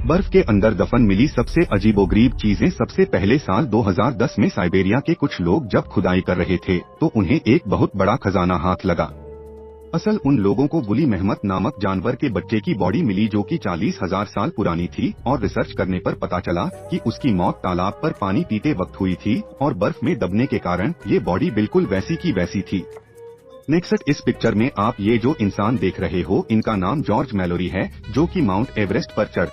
बर्फ के अंदर दफन मिली सबसे अजीबोगरीब चीजें। सबसे पहले साल 2010 में साइबेरिया के कुछ लोग जब खुदाई कर रहे थे तो उन्हें एक बहुत बड़ा खजाना हाथ लगा। असल उन लोगों को बुली मेहमत नामक जानवर के बच्चे की बॉडी मिली जो कि 40,000 साल पुरानी थी और रिसर्च करने पर पता चला कि उसकी मौत तालाब पर पानी पीते वक्त हुई थी और बर्फ में दबने के कारण ये बॉडी बिल्कुल वैसी की वैसी थी। नेक्स्ट, इस पिक्चर में आप ये जो इंसान देख रहे हो इनका नाम जॉर्ज मैलोरी है, जो कि माउंट एवरेस्ट पर चढ़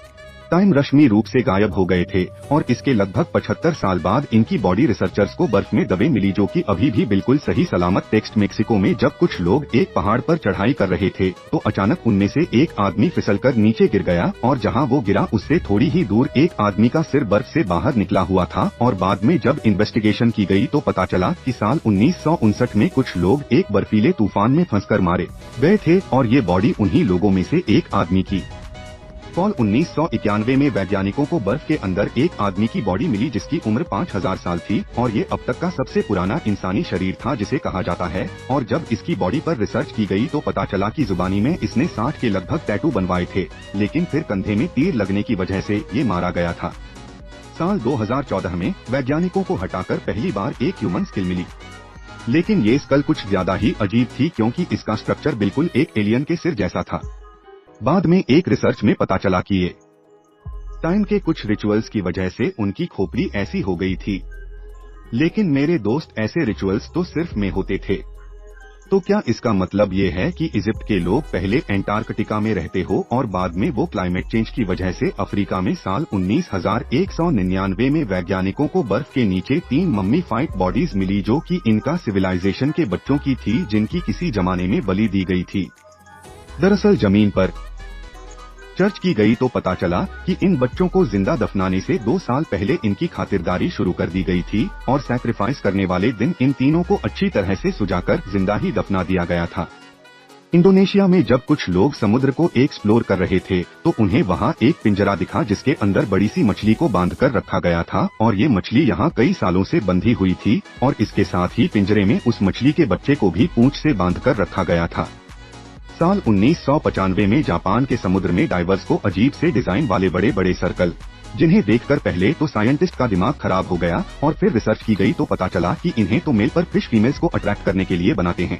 टाइम रश्मि रूप से गायब हो गए थे और इसके लगभग 75 साल बाद इनकी बॉडी रिसर्चर्स को बर्फ में दबे मिली, जो कि अभी भी बिल्कुल सही सलामत। टेक्स्ट मेक्सिको में जब कुछ लोग एक पहाड़ पर चढ़ाई कर रहे थे तो अचानक उनमें से एक आदमी फिसलकर नीचे गिर गया और जहां वो गिरा उससे थोड़ी ही दूर एक आदमी का सिर बर्फ से बाहर निकला हुआ था और बाद में जब इन्वेस्टिगेशन की गई तो पता चला कि साल 1959 में कुछ लोग एक बर्फीले तूफान में फंसकर मारे गए थे और ये बॉडी उन्हीं लोगों में से एक आदमी की। फॉल 1991 में वैज्ञानिकों को बर्फ के अंदर एक आदमी की बॉडी मिली जिसकी उम्र 5000 साल थी और ये अब तक का सबसे पुराना इंसानी शरीर था जिसे कहा जाता है। और जब इसकी बॉडी पर रिसर्च की गई तो पता चला कि जुबानी में इसने 60 के लगभग टैटू बनवाए थे, लेकिन फिर कंधे में तीर लगने की वजह से ये मारा गया था। साल 2014 में वैज्ञानिकों को हटाकर पहली बार एक ह्यूमन स्केल मिली, लेकिन ये स्कल कुछ ज्यादा ही अजीब थी क्योंकि इसका स्ट्रक्चर बिल्कुल एक एलियन के सिर जैसा था। बाद में एक रिसर्च में पता चला कि ये टाइम के कुछ रिचुअल्स की वजह से उनकी खोपड़ी ऐसी हो गई थी। लेकिन मेरे दोस्त, ऐसे रिचुअल्स तो सिर्फ में होते थे, तो क्या इसका मतलब ये है कि इजिप्ट के लोग पहले एंटार्कटिका में रहते हो और बाद में वो क्लाइमेट चेंज की वजह से अफ्रीका में साल 19,199 में वैज्ञानिकों को बर्फ के नीचे 3 मम्मीफाइड बॉडीज मिली जो कि इनका सिविलाइजेशन के बच्चों की थी जिनकी किसी जमाने में बलि दी गई थी। दरअसल जमीन पर सर्च की गई तो पता चला कि इन बच्चों को जिंदा दफनाने से 2 साल पहले इनकी खातिरदारी शुरू कर दी गई थी और सैक्रिफाइस करने वाले दिन इन तीनों को अच्छी तरह से सुजाकर जिंदा ही दफना दिया गया था। इंडोनेशिया में जब कुछ लोग समुद्र को एक्सप्लोर कर रहे थे तो उन्हें वहां एक पिंजरा दिखा जिसके अंदर बड़ी सी मछली को बांधकर रखा गया था और ये मछली यहां कई सालों से बंधी हुई थी और इसके साथ ही पिंजरे में उस मछली के बच्चे को भी पूंछ से बांधकर रखा गया था। साल 1995 में जापान के समुद्र में डाइवर्स को अजीब से डिजाइन वाले बड़े बड़े सर्कल, जिन्हें देखकर पहले तो साइंटिस्ट का दिमाग खराब हो गया और फिर रिसर्च की गई तो पता चला कि इन्हें तो मेल पर फिश फीमेल्स को अट्रैक्ट करने के लिए बनाते हैं।